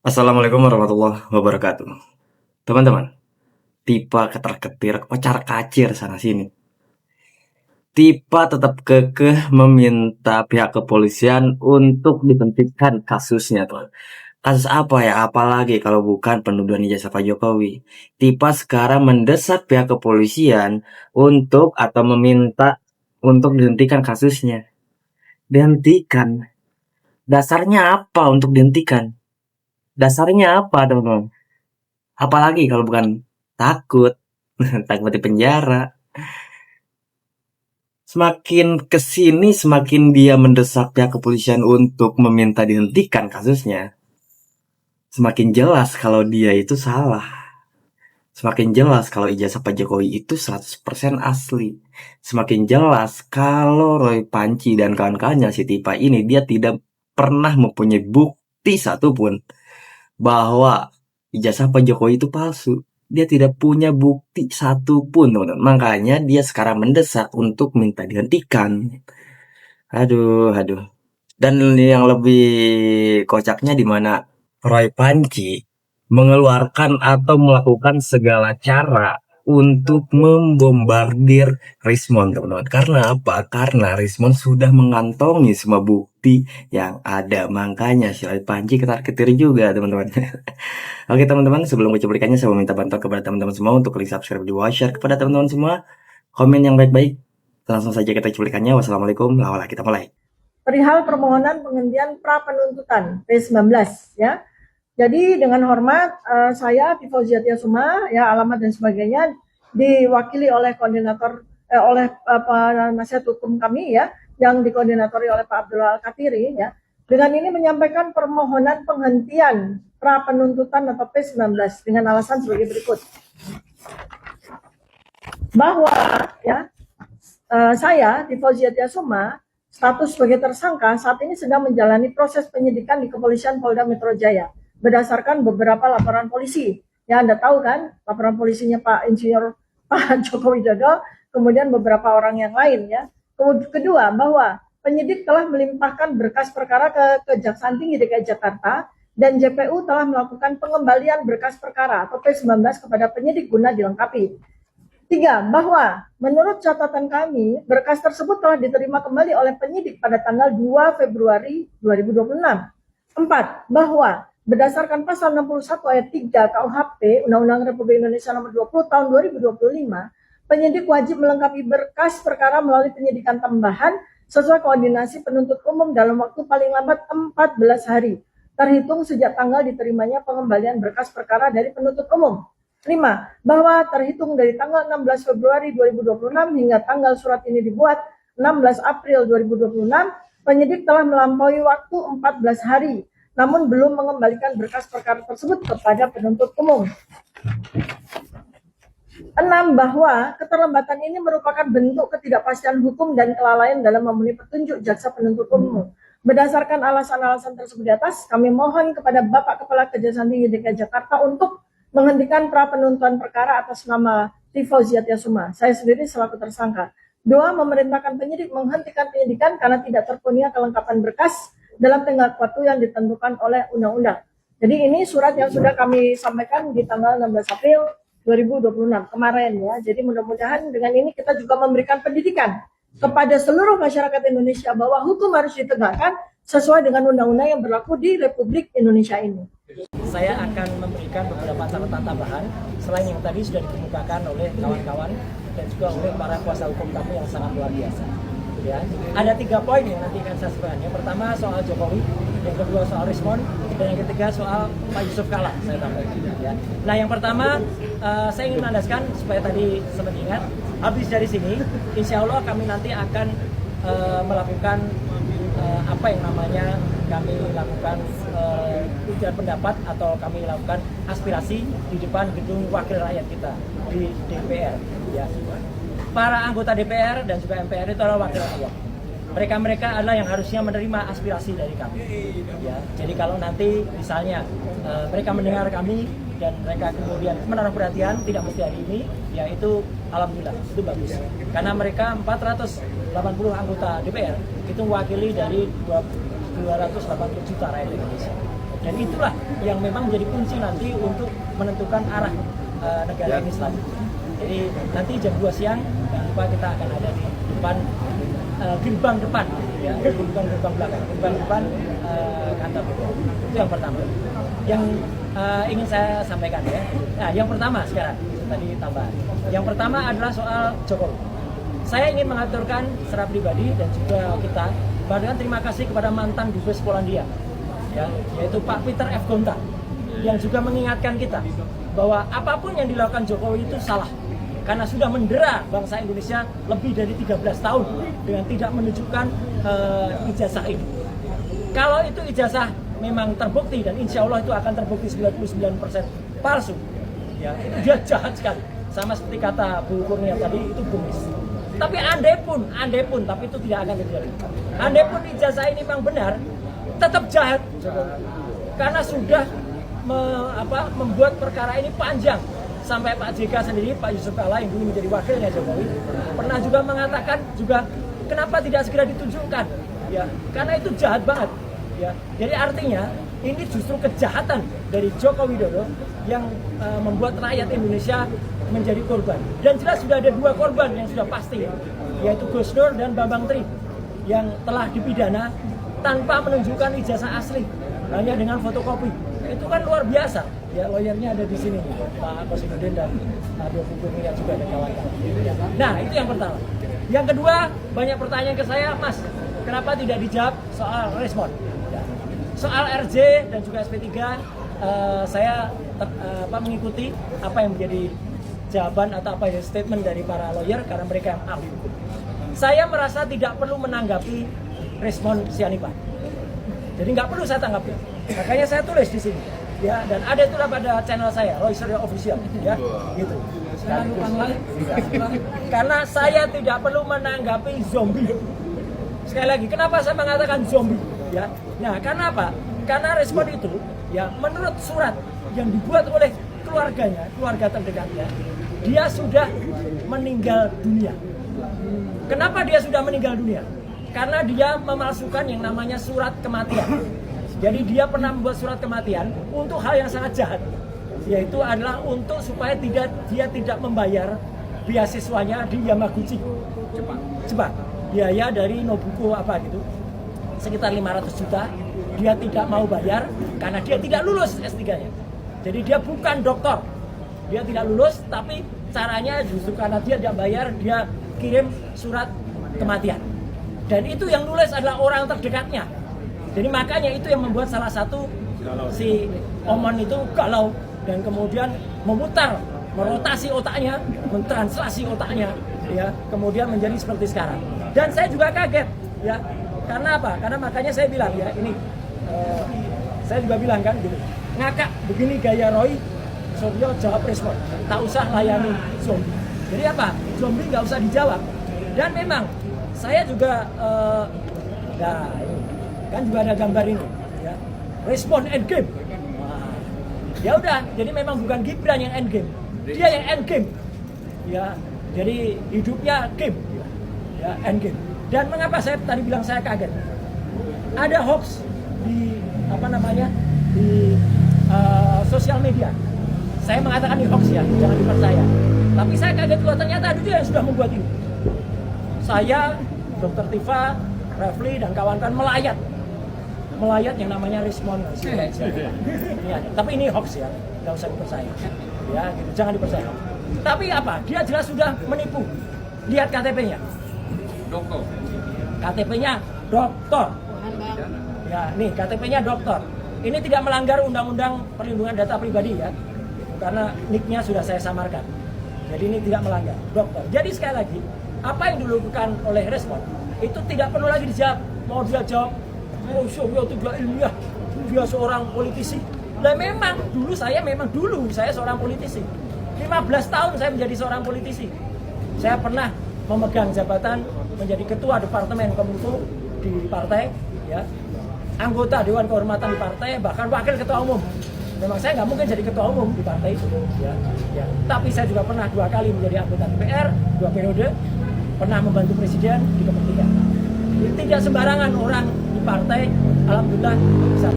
Assalamualaikum warahmatullahi wabarakatuh. Teman-teman, Tipa ketar-ketir, kocar-kacir sana sini. Tipa tetap kekeh meminta pihak kepolisian untuk dihentikan kasusnya, tuh. Kasus apa ya? Apalagi kalau bukan penuduhan ijazah Pak Jokowi. Tipa sekarang mendesak pihak kepolisian untuk atau meminta untuk dihentikan kasusnya. Dihentikan. Dasarnya apa untuk dihentikan? Dasarnya apa, teman-teman? Apalagi kalau bukan takut, takut di penjara. Semakin kesini, semakin dia mendesak pihak kepolisian untuk meminta dihentikan kasusnya, semakin jelas kalau dia itu salah. Semakin jelas kalau ijazah Pak Jokowi itu 100% asli. Semakin jelas kalau Roy Panci dan kawan-kawannya si Tipa ini dia tidak pernah mempunyai bukti satupun bahwa ijazah Pak Jokowi itu palsu. Dia tidak punya bukti satupun, teman-teman. Makanya dia sekarang mendesak untuk minta dihentikan. Aduh, aduh. Dan yang lebih kocaknya di mana Roy Panci mengeluarkan atau melakukan segala cara untuk membombardir Rismon, teman-teman. Karena apa? Karena Rismon sudah mengantongi semua bukti yang ada. Makanya si Roy Panci ketar-ketir juga, teman-teman. Oke, teman-teman, sebelum cuplikannya saya meminta bantuan kepada teman-teman semua untuk klik subscribe di bawah, share kepada teman-teman semua, komen yang baik-baik. Langsung saja kita cuplikannya. Wassalamualaikum. Lawala, kita mulai. Perihal permohonan penghentian pra penuntutan P19 ya. Jadi dengan hormat saya Tifa Suma ya, alamat dan sebagainya diwakili oleh koordinator oleh nasihat hukum kami ya, yang dikoordinatori oleh Pak Abdul Al-Katiri ya. Dengan ini menyampaikan permohonan penghentian pra penuntutan atau P19 dengan alasan sebagai berikut. Bahwa ya saya Tifa Suma status sebagai tersangka saat ini sedang menjalani proses penyidikan di Kepolisian Polda Metro Jaya berdasarkan beberapa laporan polisi. Ya, Anda tahu kan, laporan polisinya Pak Insinyur Pak Joko Widodo, kemudian beberapa orang yang lain ya. Kedua, bahwa penyidik telah melimpahkan berkas perkara ke Kejaksaan Tinggi DKI Jakarta dan JPU telah melakukan pengembalian berkas perkara atau P19 kepada penyidik guna dilengkapi. 3. Bahwa menurut catatan kami, berkas tersebut telah diterima kembali oleh penyidik pada tanggal 2 Februari 2026. 4. Bahwa berdasarkan pasal 61 ayat 3 KUHP Undang-Undang Republik Indonesia nomor 20 tahun 2025, penyidik wajib melengkapi berkas perkara melalui penyidikan tambahan sesuai koordinasi penuntut umum dalam waktu paling lambat 14 hari, terhitung sejak tanggal diterimanya pengembalian berkas perkara dari penuntut umum. 5. Bahwa terhitung dari tanggal 16 Februari 2026 hingga tanggal surat ini dibuat 16 April 2026, penyidik telah melampaui waktu 14 hari, namun belum mengembalikan berkas perkara tersebut kepada penuntut umum. 6. Bahwa keterlambatan ini merupakan bentuk ketidakpastian hukum dan kelalaian dalam memenuhi petunjuk jaksa penuntut umum. Berdasarkan alasan-alasan tersebut di atas, kami mohon kepada Bapak Kepala Kejaksaan Tinggi DKI Jakarta untuk menghentikan pra penuntutan perkara atas nama Tifa Suma, saya sendiri selaku tersangka. 2. Memerintahkan penyidik menghentikan penyidikan karena tidak terpenuhinya kelengkapan berkas dalam tenggat waktu yang ditentukan oleh undang-undang. Jadi ini surat yang sudah kami sampaikan di tanggal 16 April 2026 kemarin ya. Jadi mudah-mudahan dengan ini kita juga memberikan pendidikan kepada seluruh masyarakat Indonesia bahwa hukum harus ditegakkan sesuai dengan undang-undang yang berlaku di Republik Indonesia ini. Saya akan memberikan beberapa catatan tambahan selain yang tadi sudah dikemukakan oleh kawan-kawan dan juga oleh para kuasa hukum kami yang sangat luar biasa. Ya, ada 3 poin yang nanti akan saya sebutkan. Yang pertama soal Jokowi, yang kedua soal Rismon, dan yang ketiga soal Pak Yusuf Kala. Saya tambahkan. Ya. Nah, yang pertama saya ingin menandaskan supaya tadi sempat ingat, habis dari sini, insya Allah kami nanti akan melakukan apa yang namanya kami lakukan ujian pendapat atau kami lakukan aspirasi di depan gedung wakil rakyat kita di DPR ya. Para anggota DPR dan juga MPR itu adalah wakil rakyat. Mereka adalah yang harusnya menerima aspirasi dari kami ya. Jadi kalau nanti misalnya mereka mendengar kami dan mereka kemudian menaruh perhatian, tidak mesti hari ini, ya itu alhamdulillah, itu bagus. Karena mereka 480 anggota DPR itu mewakili dari 280 juta rakyat Indonesia. Dan itulah yang memang menjadi kunci nanti untuk menentukan arah negara ini selanjutnya. Jadi nanti jam 2 siang jangan lupa kita akan ada di depan gerbang depan, ya, bukan gerbang belakang, gerbang depan kantor BPN. Itu yang pertama. Yang ingin saya sampaikan ya. Nah, yang pertama sekarang tadi tambahan. Yang pertama adalah soal Jokowi. Saya ingin mengaturkan secara pribadi dan juga kita bahkan terima kasih kepada mantan Dubes Polandia, ya, yaitu Pak Peter F. Gonta, yang juga mengingatkan kita bahwa apapun yang dilakukan Jokowi itu salah karena sudah mendera bangsa Indonesia lebih dari 13 tahun dengan tidak menunjukkan ijazah ini. Kalau itu ijazah memang terbukti dan insya Allah itu akan terbukti 99% palsu, ya, itu dia jahat sekali. Sama seperti kata Bu Kurnia tadi, itu bengis. Tapi andai pun, tapi itu tidak akan terjadi. Andai pun ijazah ini memang benar, tetap jahat Jokowi. Karena sudah membuat perkara ini panjang. Sampai Pak JK sendiri, Pak Yusuf Kalla yang dulu menjadi wakilnya Jokowi, pernah juga mengatakan juga kenapa tidak segera ditunjukkan, ya, karena itu jahat banget, ya. Jadi artinya ini justru kejahatan dari Joko Widodo yang membuat rakyat Indonesia menjadi korban. Dan jelas sudah ada 2 korban yang sudah pasti, yaitu Gus Nur dan Bambang Tri yang telah dipidana tanpa menunjukkan ijazah asli, hanya dengan fotokopi. Itu kan luar biasa. Ya, lawyernya ada di sini, Pak Kosinudin dan Abu Kurnia juga dan kawan-kawan. Nah, itu yang pertama. Yang kedua, banyak pertanyaan ke saya, Mas, kenapa tidak dijawab soal respon? Ya. Soal RJ dan juga SP3, saya mengikuti apa yang menjadi jawaban atau apa yang statement dari para lawyer karena mereka yang ahli hukum. Saya merasa tidak perlu menanggapi respon Sianipar. Jadi nggak perlu saya tanggapi. Makanya saya tulis di sini. Ya, dan ada itulah pada channel saya, Roy Suryo Official, ya, gitu. Karena saya tidak perlu menanggapi zombie. Sekali lagi, kenapa saya mengatakan zombie? Ya, nah, karena apa? Karena respon itu, ya, menurut surat yang dibuat oleh keluarganya, keluarga terdekatnya, dia sudah meninggal dunia. Kenapa dia sudah meninggal dunia? Karena dia memalsukan yang namanya surat kematian. Jadi dia pernah membuat surat kematian untuk hal yang sangat jahat, yaitu adalah untuk supaya dia tidak membayar beasiswanya di Yamaguchi, Jepang. Biaya dari Nobuko apa gitu, sekitar 500 juta. Dia tidak mau bayar karena dia tidak lulus S3-nya. Jadi dia bukan doktor, dia tidak lulus, tapi caranya justru karena dia tidak bayar, dia kirim surat kematian. Dan itu yang nulis adalah orang terdekatnya. Jadi makanya itu yang membuat salah satu si Oman itu galau dan kemudian memutar, merotasi otaknya, mentranslasi otaknya, ya, kemudian menjadi seperti sekarang. Dan saya juga kaget, ya, karena apa? Karena makanya saya bilang, ya, ini saya juga bilang kan, gitu, ngakak begini gaya Roy Suryo jawab respon, tak usah layani zombie. Jadi apa? Zombie nggak usah dijawab. Dan memang saya juga kan juga ada gambar ini, ya, respon endgame. Nah, ya udah, jadi memang bukan Gibran yang endgame, dia yang endgame, ya, jadi hidupnya game, ya, endgame. Dan mengapa saya tadi bilang saya kaget? Ada hoax di di sosial media. Saya mengatakan ini hoax, ya, jangan dipercaya. Tapi saya kaget kalau ternyata ada dia yang sudah membuat ini. Saya, Dr. Tifa, Refli dan kawan-kawan melayat yang namanya respon. Ya, tapi ini hoax, ya, nggak usah dipercaya, ya, gitu, jangan dipercaya. Tapi apa? Dia jelas sudah menipu. Lihat KTP-nya. Dokter. KTP-nya doktor. Ya, nih KTP-nya doktor. Ini tidak melanggar Undang-Undang Perlindungan Data Pribadi, ya, karena nick-nya sudah saya samarkan. Jadi ini tidak melanggar dokter. Jadi sekali lagi, apa yang dilakukan oleh respon itu tidak perlu lagi dijawab. Mau dia jawab, oh Suryo tidak ilmiah, dia seorang politisi. Dan memang dulu saya seorang politisi. 15 tahun saya menjadi seorang politisi. Saya pernah memegang jabatan menjadi ketua departemen Kominfo di partai, ya, anggota Dewan Kehormatan di partai, bahkan wakil ketua umum. Memang saya nggak mungkin jadi ketua umum di partai itu, ya, ya. Tapi saya juga pernah 2 kali menjadi anggota DPR, 2 periode, pernah membantu presiden di kementerian. Tidak sembarangan orang di partai, alhamdulillah bisa.